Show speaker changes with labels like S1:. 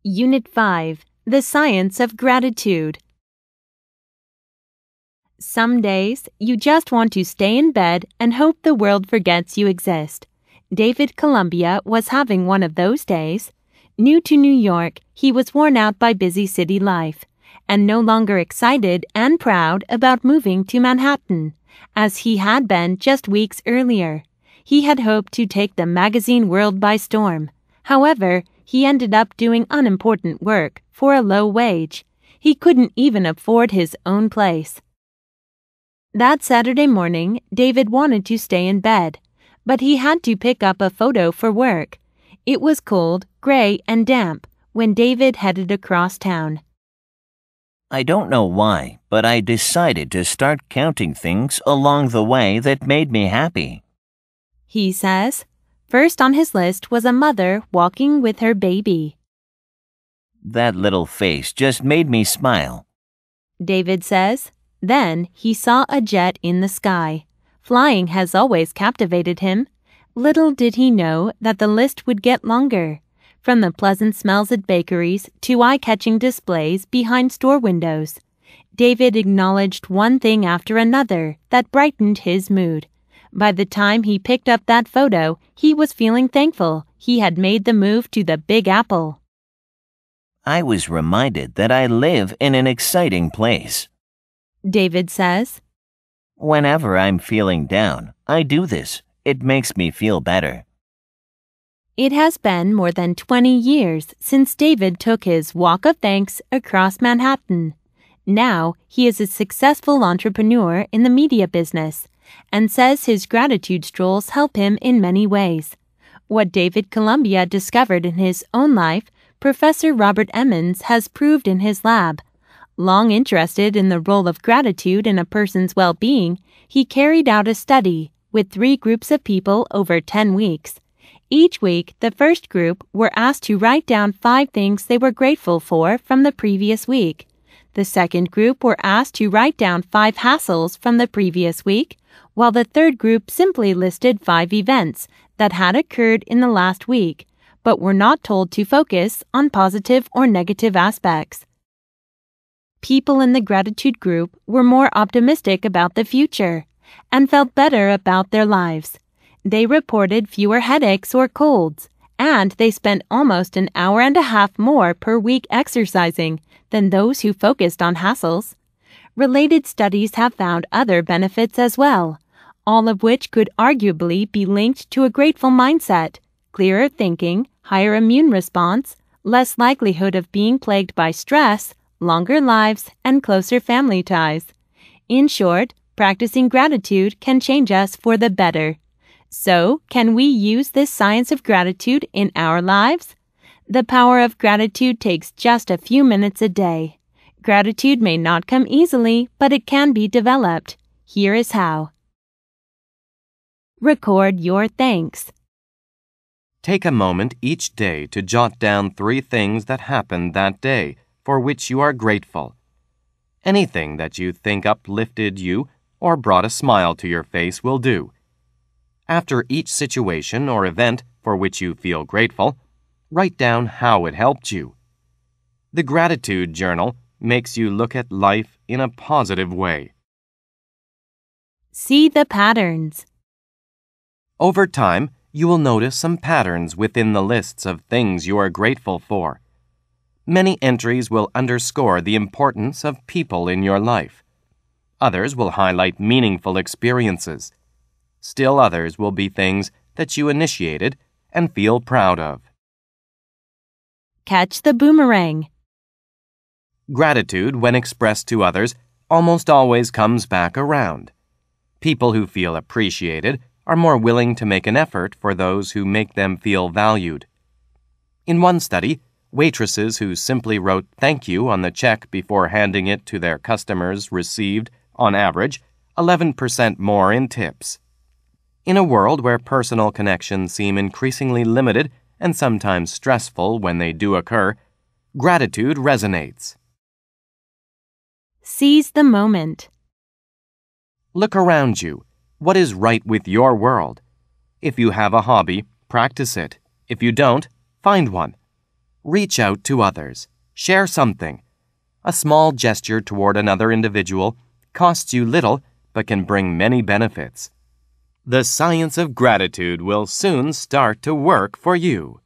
S1: Unit 5, The Science of Gratitude. Some days, you just want to stay in bed and hope the world forgets you exist. David Columbia was having one of those days. New to New York, he was worn out by busy city life, and no longer excited and proud about moving to Manhattan, as he had been just weeks earlier. He had hoped to take the magazine world by storm. However, he ended up doing unimportant work for a low wage. He couldn't even afford his own place. That Saturday morning, David wanted to stay in bed, but he had to pick up a photo for work. It was cold, gray, and damp when David headed across town.
S2: I don't know why, but I decided to start counting things along the way that made me happy,
S1: he says. First on his list was a mother walking with her baby.
S2: That little face just made me smile,
S1: David says. Then he saw a jet in the sky. Flying has always captivated him. Little did he know that the list would get longer, from the pleasant smells at bakeries to eye-catching displays behind store windows. David acknowledged one thing after another that brightened his mood. By the time he picked up that photo, he was feeling thankful he had made the move to the Big Apple.
S2: I was reminded that I live in an exciting place,
S1: David says.
S2: Whenever I'm feeling down, I do this. It makes me feel better.
S1: It has been more than 20 years since David took his walk of thanks across Manhattan. Now, he is a successful entrepreneur in the media business and says his gratitude strolls help him in many ways. What David Columbia discovered in his own life, Professor Robert Emmons has proved in his lab. Long interested in the role of gratitude in a person's well-being, he carried out a study with 3 groups of people over 10 weeks. Each week, the first group were asked to write down 5 things they were grateful for from the previous week. The second group were asked to write down 5 hassles from the previous week, while the third group simply listed 5 events that had occurred in the last week, but were not told to focus on positive or negative aspects. People in the gratitude group were more optimistic about the future and felt better about their lives. They reported fewer headaches or colds, and they spent almost an hour and a half more per week exercising than those who focused on hassles. Related studies have found other benefits as well, all of which could arguably be linked to a grateful mindset, clearer thinking, higher immune response, less likelihood of being plagued by stress, longer lives, and closer family ties. In short, practicing gratitude can change us for the better. So, can we use this science of gratitude in our lives? The power of gratitude takes just a few minutes a day. Gratitude may not come easily, but it can be developed. Here is how. Record your thanks.
S3: Take a moment each day to jot down 3 things that happened that day for which you are grateful. Anything that you think uplifted you or brought a smile to your face will do. After each situation or event for which you feel grateful, write down how it helped you. The gratitude journal makes you look at life in a positive way.
S1: See the patterns.
S3: Over time, you will notice some patterns within the lists of things you are grateful for. Many entries will underscore the importance of people in your life. Others will highlight meaningful experiences. Still others will be things that you initiated and feel proud of.
S1: Catch the boomerang.
S3: Gratitude, when expressed to others, almost always comes back around. People who feel appreciated are more willing to make an effort for those who make them feel valued. In one study, waitresses who simply wrote "thank you" on the check before handing it to their customers received, on average, 11% more in tips. In a world where personal connections seem increasingly limited and sometimes stressful when they do occur, gratitude resonates.
S1: Seize the moment.
S3: Look around you. What is right with your world? If you have a hobby, practice it. If you don't, find one. Reach out to others. Share something. A small gesture toward another individual costs you little but can bring many benefits. The science of gratitude will soon start to work for you.